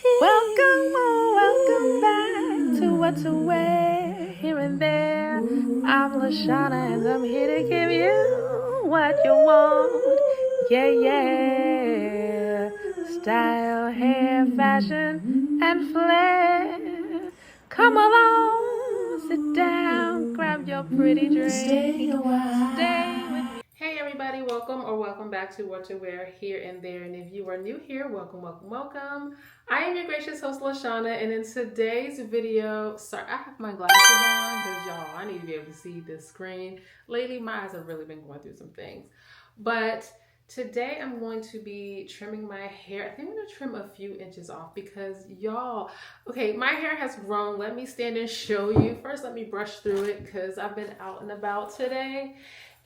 Welcome back to What to Wear Here and There. I'm Lashana and I'm here to give you what you want. Yeah. Style, hair, fashion, and flair. Come along, sit down, grab your pretty drink. Stay with me. Hey everybody, welcome back to What to Wear Here and There. And if you are new here, welcome. I am your gracious host Lashana, and in today's video, sorry, I have my glasses on because y'all, I need to be able to see this screen. Lately, my eyes have really been going through some things. But today I'm going to be trimming my hair. I think I'm gonna trim a few inches off because y'all, okay, my hair has grown. Let me stand and show you. First, let me brush through it because I've been out and about today.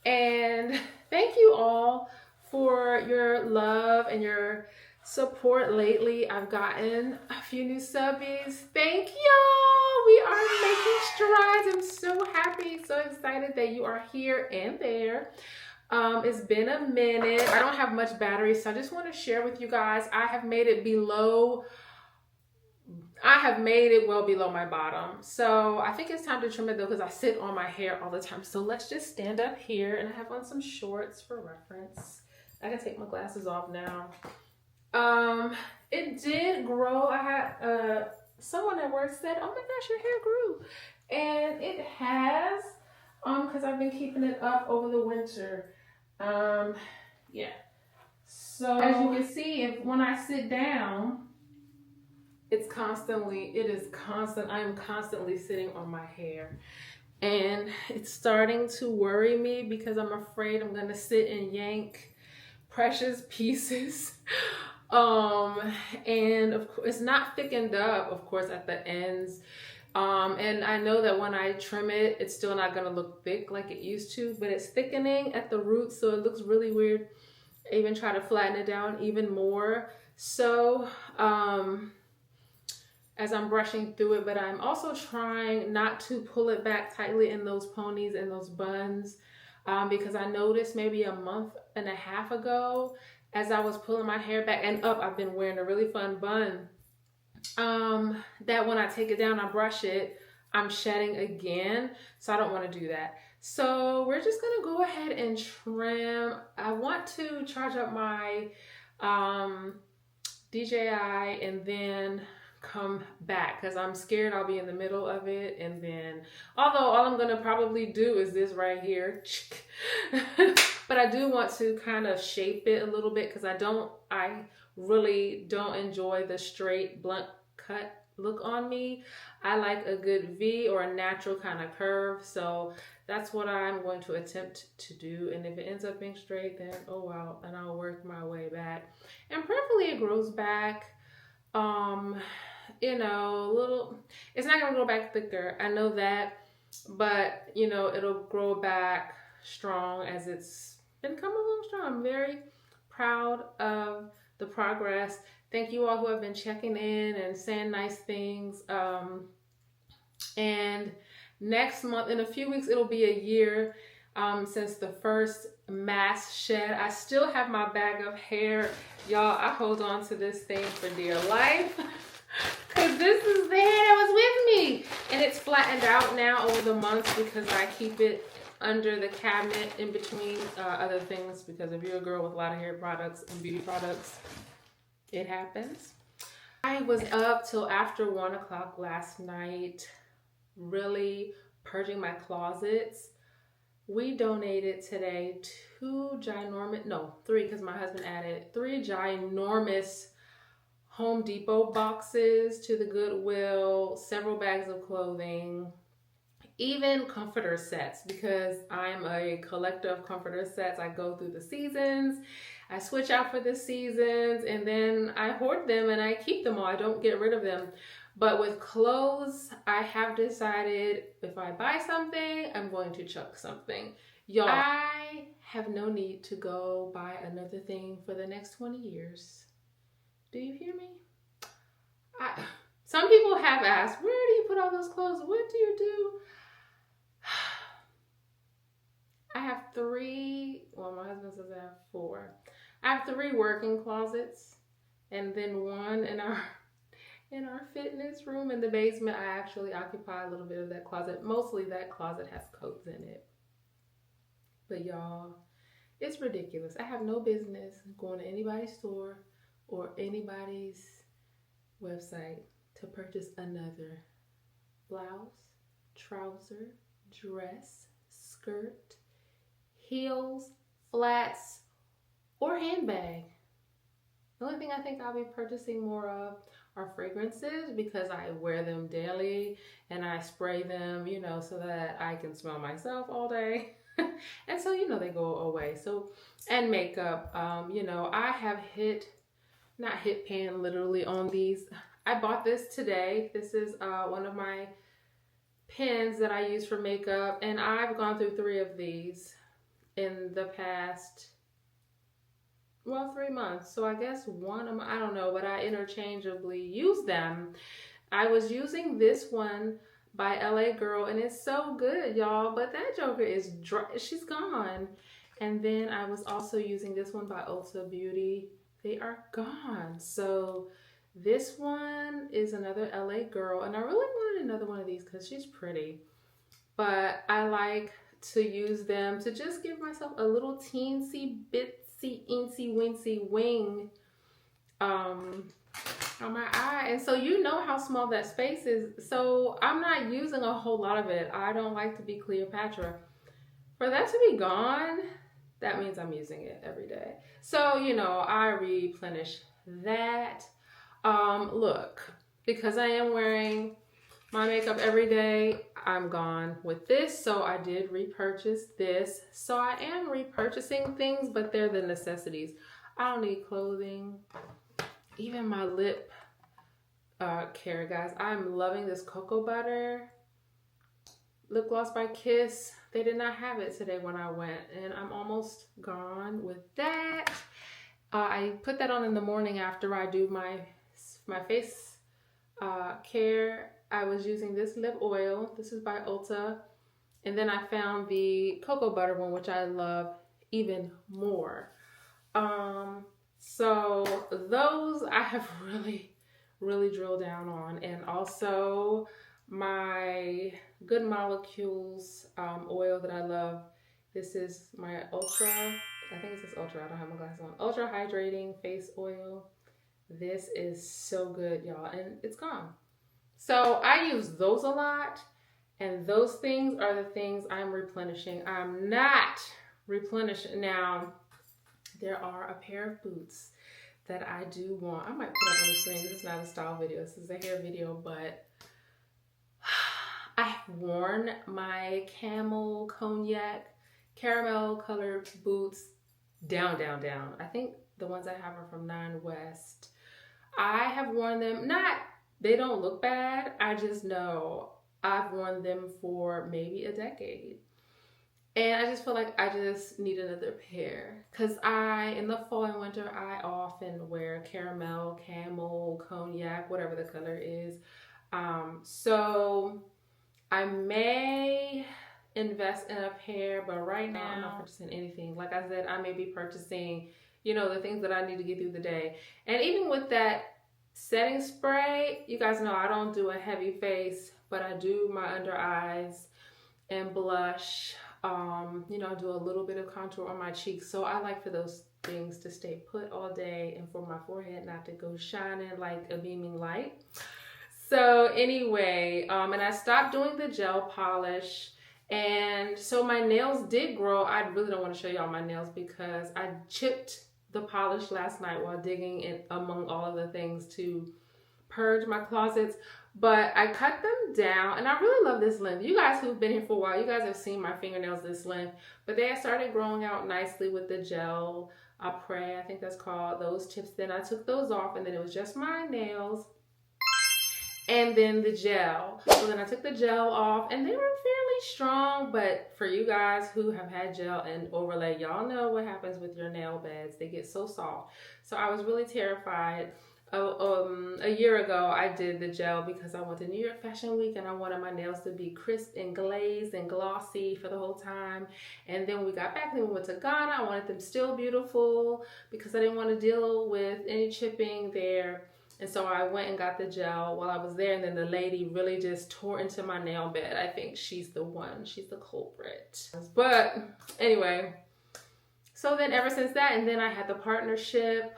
And thank you all for your love and your support lately. I've gotten a few new subbies. Thank y'all. We are making strides. I'm so happy, so excited that you are here and there. It's been a minute. I don't have much battery, so I just want to share with you guys. I have made it well below my bottom. So I think it's time to trim it though, because I sit on my hair all the time. So let's just stand up here, and I have on some shorts for reference. I can take my glasses off now. It did grow. I had someone at work said, "Oh my gosh, your hair grew," and it has. Because I've been keeping it up over the winter. Yeah. So as you can see, when I sit down, I am constantly sitting on my hair, and it's starting to worry me because I'm afraid I'm gonna sit and yank precious pieces. And of course it's not thickened up, of course, at the ends. And I know that when I trim it, it's still not gonna look thick like it used to, but it's thickening at the roots, so it looks really weird. I even try to flatten it down even more. So, as I'm brushing through it, but I'm also trying not to pull it back tightly in those ponies and those buns, because I noticed maybe a month and a half ago, as I was pulling my hair back and up, I've been wearing a really fun bun, that when I take it down, I brush it, I'm shedding again. So I don't want to do that. So we're just going to go ahead and trim. I want to charge up my DJI and then come back because I'm scared I'll be in the middle of it, and then although all I'm gonna probably do is this right here but I do want to kind of shape it a little bit because I really don't enjoy the straight blunt cut look on me. I like a good V or a natural kind of curve, so that's what I'm going to attempt to do. And if it ends up being straight, then oh well, and I'll work my way back, and preferably it grows back you know, little, it's not gonna grow back thicker, I know that, but you know, it'll grow back strong as it's been coming along strong. I'm very proud of the progress. Thank you all who have been checking in and saying nice things. And next month, in a few weeks, it'll be a year since the first mass shed. I still have my bag of hair. Y'all, I hold on to this thing for dear life because this is the hair that was with me. And it's flattened out now over the months because I keep it under the cabinet in between other things, because if you're a girl with a lot of hair products and beauty products, it happens. I was up till after 1 o'clock last night, really purging my closets. We donated today three, because my husband added 3 ginormous Home Depot boxes to the Goodwill, several bags of clothing, even comforter sets, because I'm a collector of comforter sets. I go through the seasons, I switch out for the seasons, and then I hoard them and I keep them all. I don't get rid of them. But with clothes, I have decided if I buy something, I'm going to chuck something. Y'all, I have no need to go buy another thing for the next 20 years. Do you hear me? Some people have asked, where do you put all those clothes? What do you do? I have 3, well, my husband says I have 4. I have 3 working closets, and then one in our in our fitness room in the basement. I actually occupy a little bit of that closet. Mostly that closet has coats in it. But y'all, it's ridiculous. I have no business going to anybody's store or anybody's website to purchase another blouse, trouser, dress, skirt, heels, flats, or handbag. The only thing I think I'll be purchasing more of are fragrances because I wear them daily and I spray them, you know, so that I can smell myself all day. And so, you know, they go away. So, and makeup, you know, I have not hit pan literally on these. I bought this today. This is one of my pens that I use for makeup, and I've gone through 3 of these in the past, well, 3 months. So I guess one of them, I don't know, but I interchangeably use them. I was using this one by LA Girl, and it's so good, y'all, but that joker is dry. She's gone. And then I was also using this one by Ulta Beauty. They are gone. So this one is another LA Girl, and I really wanted another one of these because she's pretty. But I like to use them to just give myself a little teensy bitsy incy wincy wing on my eye. And so you know how small that space is. So I'm not using a whole lot of it. I don't like to be Cleopatra. For that to be gone, that means I'm using it every day. So, you know, I replenish that. Look, because I am wearing my makeup every day, I'm gone with this. So I did repurchase this. So I am repurchasing things, but they're the necessities. I don't need clothing. Even my lip care, guys. I'm loving this cocoa butter lip gloss by Kiss. They did not have it today when I went, and I'm almost gone with that. I put that on in the morning after I do my face care. I was using this lip oil. This is by Ulta. And then I found the cocoa butter one, which I love even more. So those I have really, really drilled down on. And also my Good Molecules oil that I love. This is my Ultra, I think it says Ultra, I don't have my glasses on. Ultra Hydrating Face Oil. This is so good, y'all, and it's gone. So I use those a lot, and those things are the things I'm replenishing. I'm not replenishing. Now, there are a pair of boots that I do want. I might put up on the screen. This is not a style video. This is a hair video, but I have worn my camel cognac caramel colored boots down. I think the ones I have are from 9 West. I have worn them, they don't look bad. I just know I've worn them for maybe a decade. And I just feel like I just need another pair. Because in the fall and winter, I often wear caramel, camel, cognac, whatever the color is. So I may invest in a pair, but right now I'm not purchasing anything. Like I said, I may be purchasing, you know, the things that I need to get through the day. And even with that setting spray, you guys know I don't do a heavy face, but I do my under eyes and blush. You know, I do a little bit of contour on my cheeks. So I like for those things to stay put all day and for my forehead not to go shining like a beaming light. So anyway, and I stopped doing the gel polish. And so my nails did grow. I really don't want to show y'all my nails because I chipped the polish last night while digging in among all of the things to purge my closets. But I cut them down, and I really love this length. You guys who've been here for a while, you guys have seen my fingernails this length, but they had started growing out nicely with the gel après, I think that's called, those tips. Then I took those off, and then it was just my nails and then the gel. So then I took the gel off, and they were fairly strong, but for you guys who have had gel and overlay, y'all know what happens with your nail beds. They get so soft. So I was really terrified. A year ago, I did the gel because I went to New York Fashion Week and I wanted my nails to be crisp and glazed and glossy for the whole time. And then we got back and we went to Ghana. I wanted them still beautiful because I didn't want to deal with any chipping there. And so I went and got the gel while I was there, and then the lady really just tore into my nail bed. I think she's the one, she's the culprit. But anyway, so then ever since that, and then I had the partnership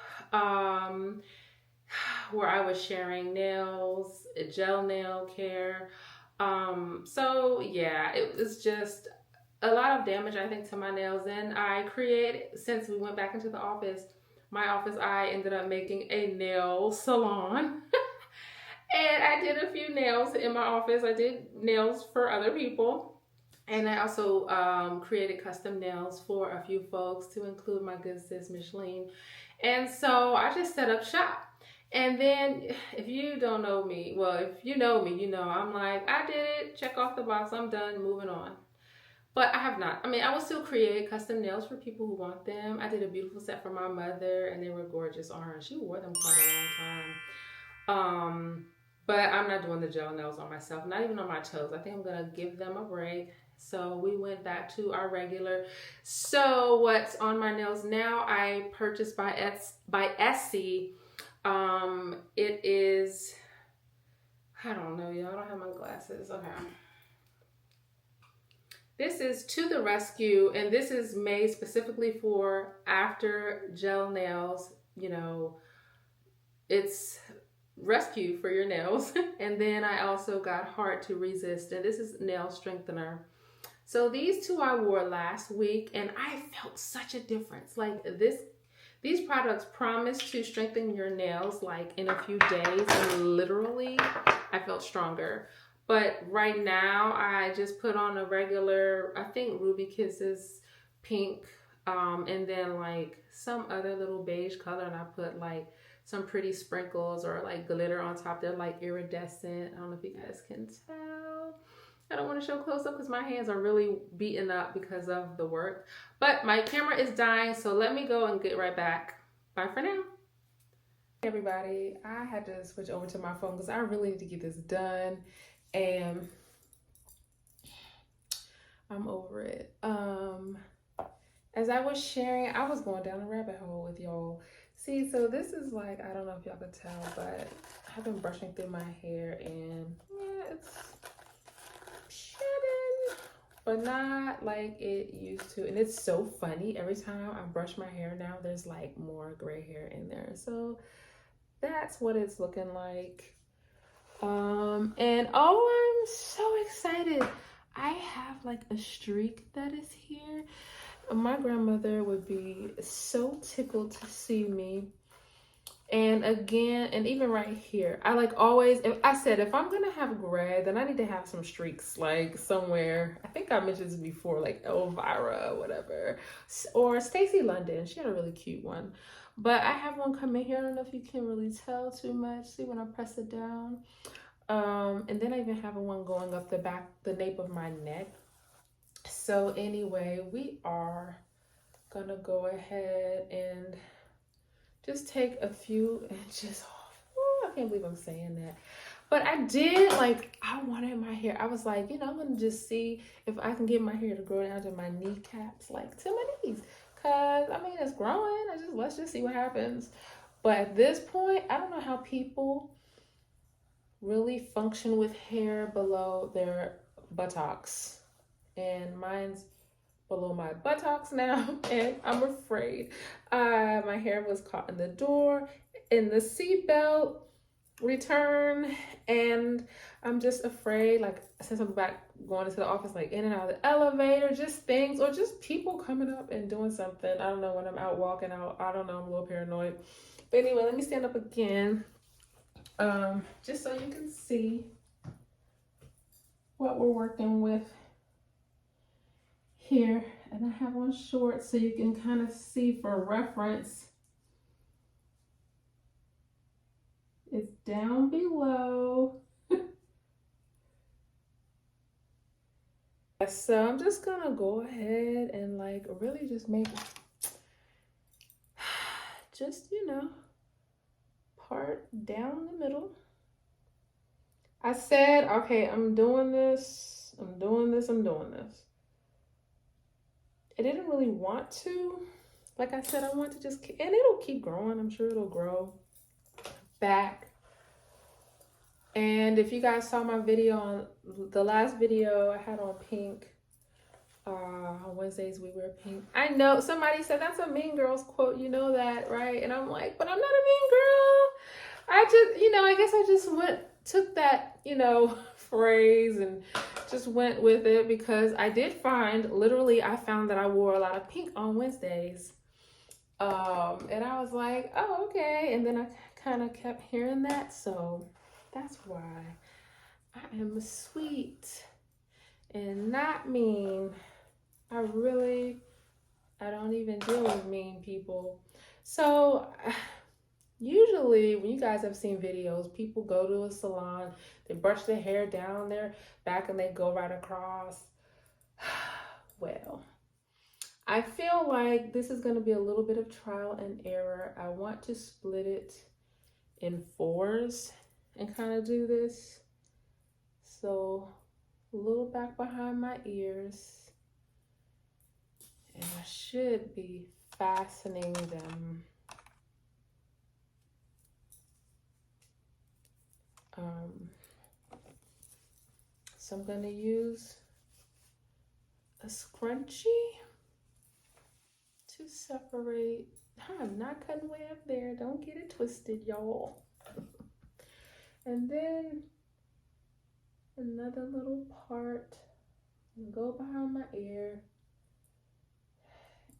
where I was sharing nails, gel nail care. So yeah, it was just a lot of damage, I think, to my nails. And I created, since we went back into the office, my office, I ended up making a nail salon. And I did a few nails in my office. I did nails for other people. And I also created custom nails for a few folks, to include my good sis, Micheline. And so I just set up shop. And then if you don't know me, well, if you know me, you know, I'm like, I did it, check off the box, I'm done, moving on. But I have not. I mean, I will still create custom nails for people who want them. I did a beautiful set for my mother, and they were gorgeous on her. She wore them quite a long time. But I'm not doing the gel nails on myself, not even on my toes. I think I'm gonna give them a break. So we went back to our regular. So what's on my nails now, I purchased by Essie. It is, I don't know, y'all. I don't have my glasses. Okay. This is To the Rescue, and this is made specifically for after gel nails. You know, it's rescue for your nails. And then I also got Hard to Resist, and this is nail strengthener. So these two I wore last week, and I felt such a difference. Like these products promise to strengthen your nails like in a few days, and literally I felt stronger. But right now I just put on a regular, I think Ruby Kisses pink, and then like some other little beige color, and I put like some pretty sprinkles or like glitter on top. They're like iridescent. I don't know if you guys can tell. I don't want to show close up because my hands are really beaten up because of the work. But my camera is dying, so let me go and get right back. Bye for now. Hey everybody, I had to switch over to my phone because I really need to get this done, and I'm over it. As I was sharing, I was going down a rabbit hole with y'all. See, so this is like, I don't know if y'all could tell, but I've been brushing through my hair, and yeah, it's shedding, but not like it used to. And it's so funny, every time I brush my hair now, there's like more gray hair in there. So that's what it's looking like. And oh, I'm so excited. I have like a streak that is here. My grandmother would be so tickled to see me. And again, and even right here, I like always, if I said, if I'm gonna have gray, then I need to have some streaks like somewhere. I think I mentioned this before, like Elvira or whatever, or Stacy London. She had a really cute one. But I have one coming here. I don't know if you can really tell too much. See when I press it down. And then I even have one going up the back, the nape of my neck. So anyway, we are gonna go ahead and just take a few inches off. Ooh, I can't believe I'm saying that. But I did, like, I wanted my hair. I was like, you know, I'm gonna just see if I can get my hair to grow down to my kneecaps, like to my knees. Cause I mean, it's growing. Let's just see what happens. But at this point, I don't know how people really function with hair below their buttocks. And mine's below my buttocks now, and I'm afraid. My hair was caught in the door, in the seatbelt return, and I'm just afraid, like, since I'm back going into the office, like in and out of the elevator, just things, or just people coming up and doing something. I don't know, when I'm out walking out, I don't know, I'm a little paranoid. But anyway, let me stand up again, just so you can see what we're working with here. And I have on short so you can kind of see for reference. It's down below. So I'm just gonna go ahead and like really just make, just, you know, part down the middle. I said, okay, I'm doing this. I didn't really want to. Like I said, I want to just, and it'll keep growing. I'm sure it'll grow back. And if you guys saw my video on the last video I had on pink, on Wednesdays we wear pink. I know somebody said that's a Mean Girls quote, you know that, right? And I'm like, but I'm not a mean girl. I just, I guess I just took that, phrase and just went with it, because I did find, literally, I found that I wore a lot of pink on Wednesdays. And I was like, oh, okay. And then I kind of kept hearing that. So that's why I am sweet and not mean. I don't even deal with mean people. So usually when you guys have seen videos, people go to a salon, they brush their hair down their back and they go right across. Well, I feel like this is going to be a little bit of trial and error. I want to split it in 4s and kind of do this. So a little back behind my ears. And I should be fastening them. So I'm going to use a scrunchie to separate. I'm not cutting way up there. Don't get it twisted, y'all. And then another little part. Go behind my ear.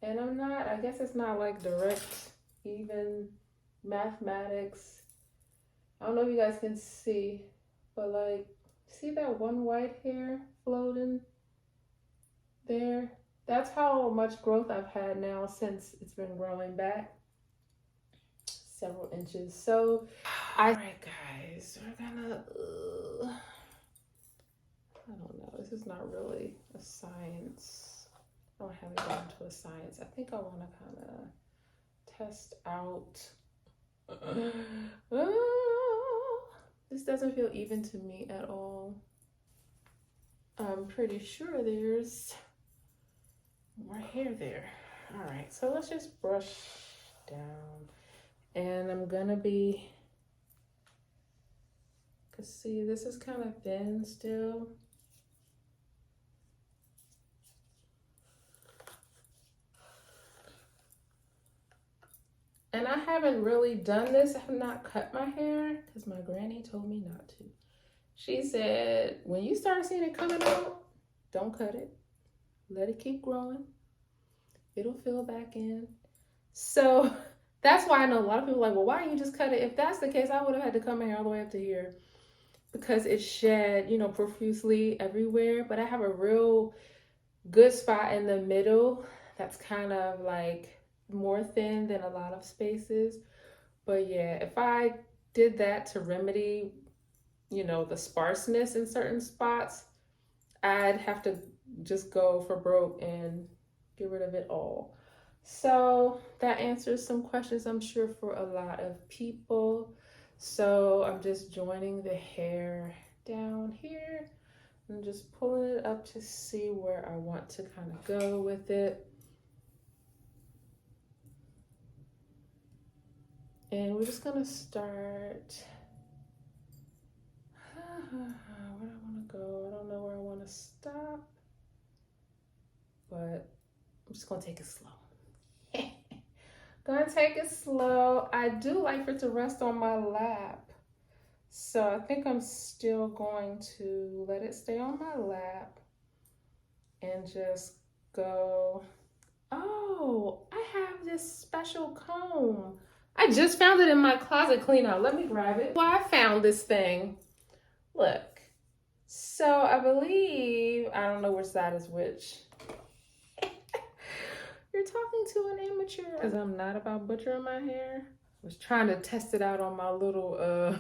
And I guess it's not like direct, even mathematics. I don't know if you guys can see, but like, see that one white hair floating there? That's how much growth I've had now since it's been growing back. Several inches. So, alright guys, we're gonna, I don't know, this is not really a science. I haven't gone to a science. I think I want to kind of test out. This doesn't feel even to me at all. I'm pretty sure there's more hair there. All right, so let's just brush down. And I'm gonna be, cause see, this is kind of thin still. And I haven't really done this. I have not cut my hair because my granny told me not to. She said, when you start seeing it coming out, don't cut it. Let it keep growing. It'll fill back in. So that's why I know a lot of people are like, well, why don't you just cut it? If that's the case, I would have had to cut my hair all the way up to here because it shed, profusely everywhere. But I have a real good spot in the middle that's kind of like more thin than a lot of spaces. But yeah, if I did that to remedy, the sparseness in certain spots, I'd have to just go for broke and get rid of it all. So that answers some questions, I'm sure, for a lot of people. So I'm just joining the hair down here and just pulling it up to see where I want to kind of go with it. And we're just gonna start. Where do I want to go? I don't know where I want to stop, but I'm just gonna take it slow. Gonna take it slow. I do like for it to rest on my lap, so I think I'm still going to let it stay on my lap and just go. Oh, I have this special comb. I just found it in my closet clean out. Let me grab it. Well, I found this thing. Look. So I believe, I don't know which side is which. You're talking to an amateur. Because I'm not about butchering my hair. I was trying to test it out on my little,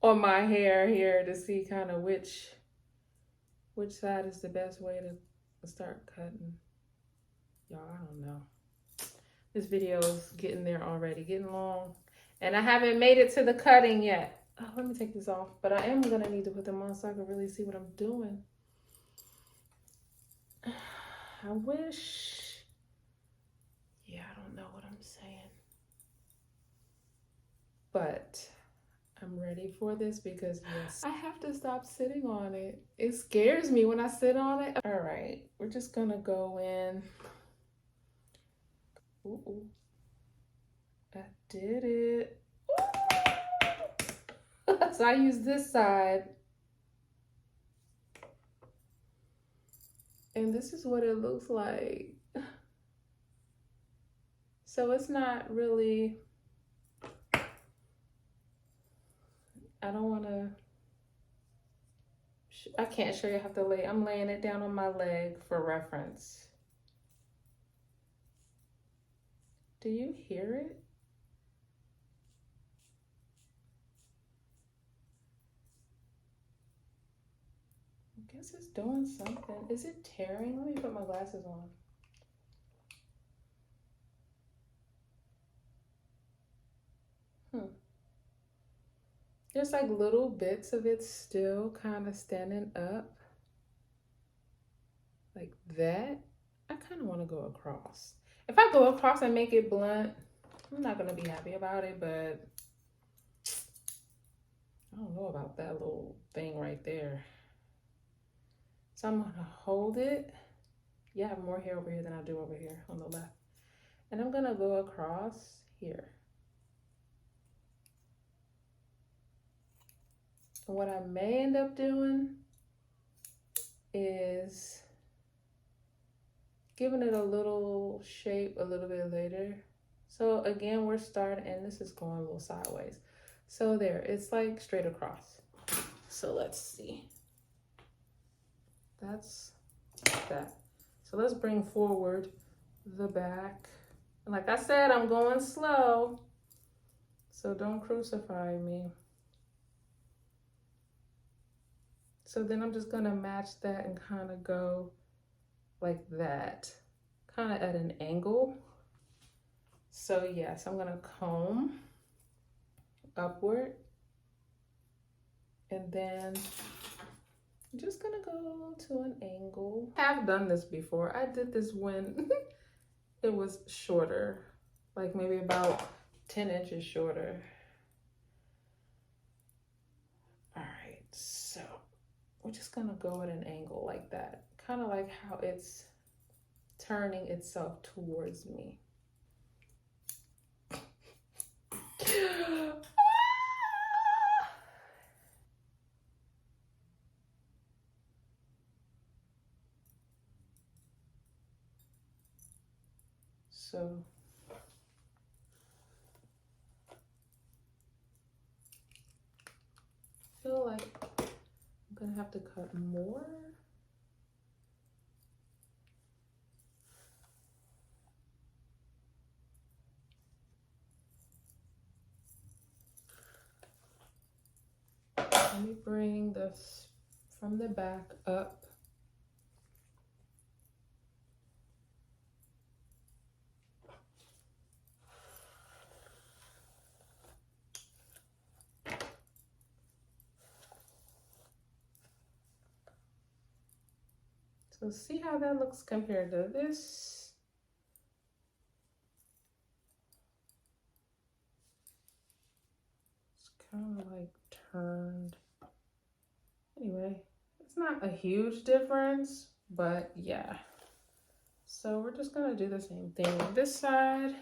on my hair here to see kind of which side is the best way to start cutting. Y'all, I don't know. This video is getting there already, getting long. And I haven't made it to the cutting yet. Oh, let me take this off. But I am going to need to put them on so I can really see what I'm doing. I wish. Yeah, I don't know what I'm saying. But I'm ready for this because yes, I have to stop sitting on it. It scares me when I sit on it. All right, we're just gonna go in. Ooh, I did it. So I use this side. And this is what it looks like. So it's not really, I don't want to, I can't show you how to lay. I'm laying it down on my leg for reference. Do you hear it? I guess it's doing something. Is it tearing? Let me put my glasses on. There's like little bits of it still kind of standing up. Like that. I kind of want to go across. If I go across and make it blunt, I'm not going to be happy about it, but I don't know about that little thing right there. So I'm going to hold it. Yeah, I have more hair over here than I do over here on the left. And I'm going to go across here. And what I may end up doing is giving it a little shape a little bit later. So again, we're starting, and this is going a little sideways. So there, it's like straight across. So let's see. That's that. So let's bring forward the back. And like I said, I'm going slow. So don't crucify me. So then I'm just gonna match that and kind of go like that, kind of at an angle. So yes, I'm gonna comb upward, and then I'm just gonna go to an angle. I've done this before. I did this when it was shorter, like maybe about 10 inches shorter. All right, so we're just gonna go at an angle like that, kind of like how it's turning itself towards me. So I feel like I'm gonna have to cut more. Let me bring this from the back up. So see how that looks compared to this. It's kind of like turned. Anyway, it's not a huge difference, but yeah. So we're just gonna do the same thing on this side.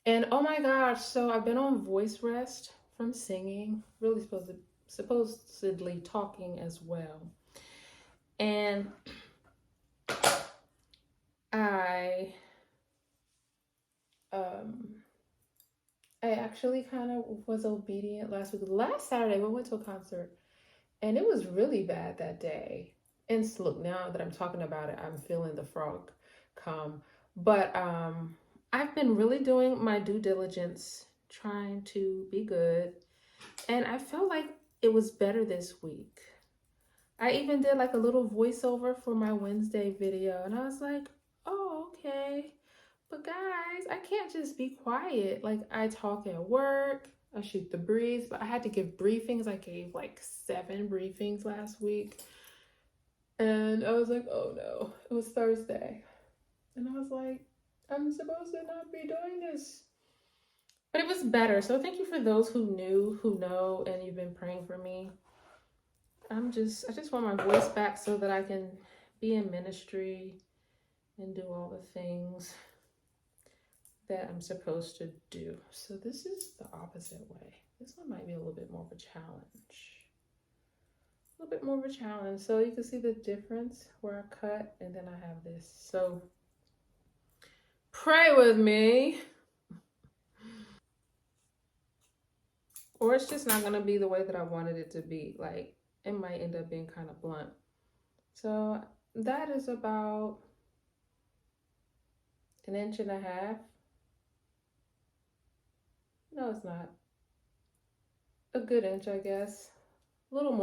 And oh my gosh, so I've been on voice rest from singing, really supposedly talking as well. And I actually kind of was obedient last week. Last Saturday, we went to a concert, and it was really bad that day. And so look, now that I'm talking about it, I'm feeling the frog come. But I've been really doing my due diligence, trying to be good. And I felt like it was better this week. I even did like a little voiceover for my Wednesday video, and I was like, oh, okay. But guys, I can't just be quiet. Like, I talk at work, I shoot the breeze, but I had to give briefings. I gave like 7 briefings last week. And I was like, oh no, it was Thursday. And I was like, I'm supposed to not be doing this. But it was better. So thank you for those who knew, who know, and you've been praying for me. I just want my voice back so that I can be in ministry and do all the things that I'm supposed to do. So this is the opposite way. This one might be a little bit more of a challenge. A little bit more of a challenge. So you can see the difference where I cut and then I have this. So pray with me. Or it's just not going to be the way that I wanted it to be. Like, it might end up being kind of blunt. So that is about 1.5 inches. No, it's not. A good inch, I guess. A little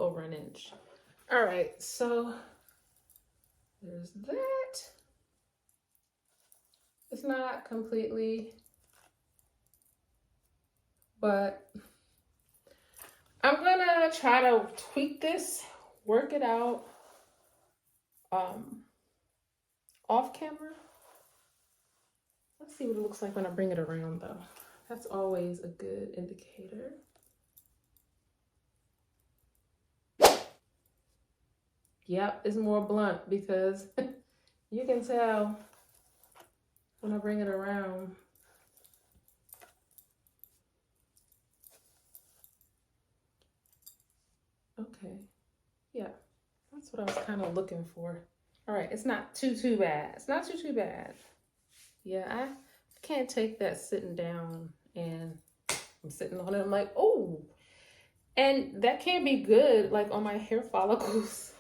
over 1 inch. All right, so there's that. It's not completely, but I'm gonna try to tweak this, work it out off camera. Let's see what it looks like when I bring it around though. That's always a good indicator. Yep, it's more blunt because you can tell when I bring it around. Okay, yeah, that's what I was kind of looking for. All right, it's not too bad. It's not too bad. Yeah, I can't take that sitting down and I'm sitting on it. I'm like, oh, and that can be good, like on my hair follicles,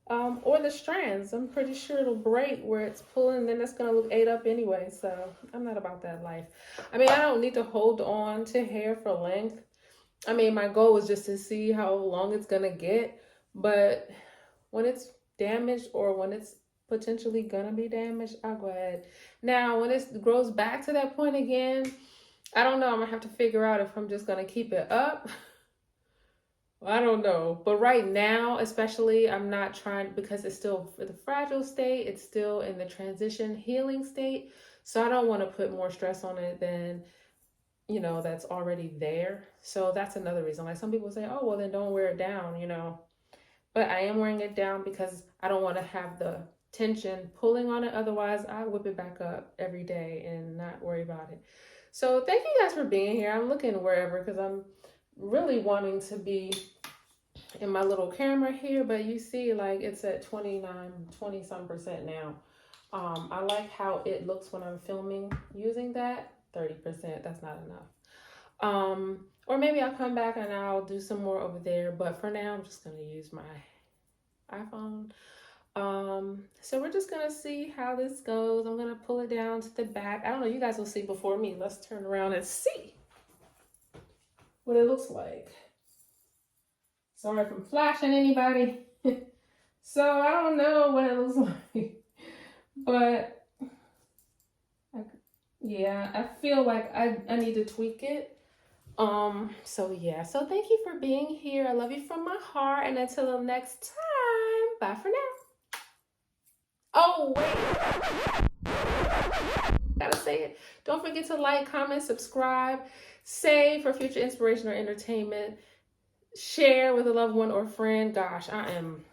or the strands. I'm pretty sure it'll break where it's pulling, and then it's gonna look ate up anyway. So I'm not about that life. I mean, I don't need to hold on to hair for length. I mean, my goal was just to see how long it's gonna get, but when it's damaged or when it's potentially gonna be damaged, I'll go ahead. Now, when it grows back to that point again, I don't know. I'm gonna have to figure out if I'm just gonna keep it up. I don't know. But right now, especially, I'm not trying because it's still in the fragile state. It's still in the transition healing state. So I don't want to put more stress on it than, you know, that's already there. So that's another reason. Like some people say, oh, well, then don't wear it down, you know. But I am wearing it down because I don't want to have the tension pulling on it. Otherwise, I whip it back up every day and not worry about it. So thank you guys for being here. I'm looking wherever because I'm really wanting to be in my little camera here, but you see like it's at 20 some percent now. I like how it looks when I'm filming using that. 30%, that's not enough. Or maybe I'll come back and I'll do some more over there, but for now I'm just going to use my iPhone. So we're just going to see how this goes. I'm going to pull it down to the back. I don't know, you guys will see before me. Let's turn around and see what it looks like. Sorry if I'm flashing anybody. So I don't know what it looks like, but yeah, I feel like I need to tweak it. So yeah, so thank you for being here. I love you from my heart, and until the next time, bye for now. Oh wait, gotta say it. Don't forget to like, comment, subscribe, save for future inspiration or entertainment, share with a loved one or friend. Gosh, I am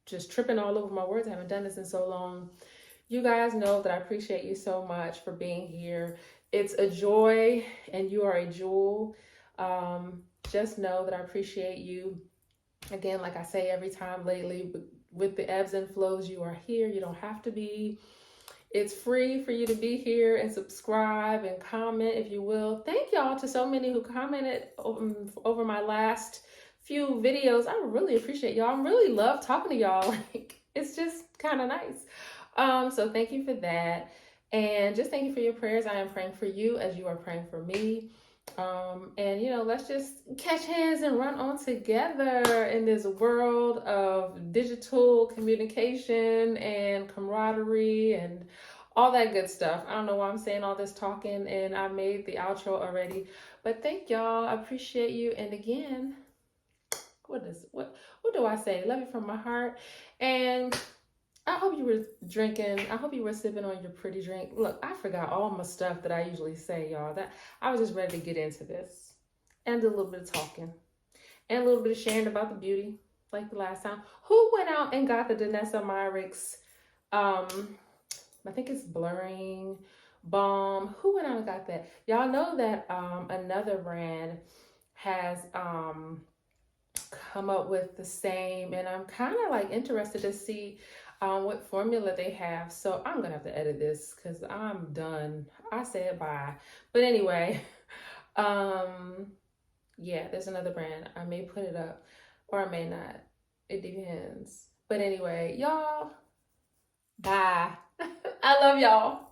just tripping all over my words. I haven't done this in so long. You guys know that I appreciate you so much for being here. It's a joy and you are a jewel. Just know that I appreciate you. Again, like I say every time lately, with the ebbs and flows, you are here. You don't have to be. It's free for you to be here and subscribe and comment if you will. Thank y'all to so many who commented over my last few videos. I really appreciate y'all. I really love talking to y'all. Like, it's just kind of nice. So thank you for that. And just thank you for your prayers. I am praying for you as you are praying for me. And you know, let's just catch hands and run on together in this world of digital communication and camaraderie and all that good stuff. I don't know why I'm saying all this talking and I made the outro already, but thank y'all. I appreciate you. And again, what do I say? Love you from my heart. And I hope you were drinking. I hope you were sipping on your pretty drink. Look, I forgot all my stuff that I usually say, y'all. That I was just ready to get into this and do a little bit of talking and a little bit of sharing about the beauty, like the last time. Who went out and got the Danessa Myricks? I think it's blurring balm. Who went out and got that? Y'all know that another brand has come up with the same, and I'm kind of like interested to see what formula they have. So I'm gonna have to edit this because I'm done. I said bye. But anyway, um, yeah, there's another brand. I may put it up or I may not. It depends. But anyway, y'all, bye. I love y'all.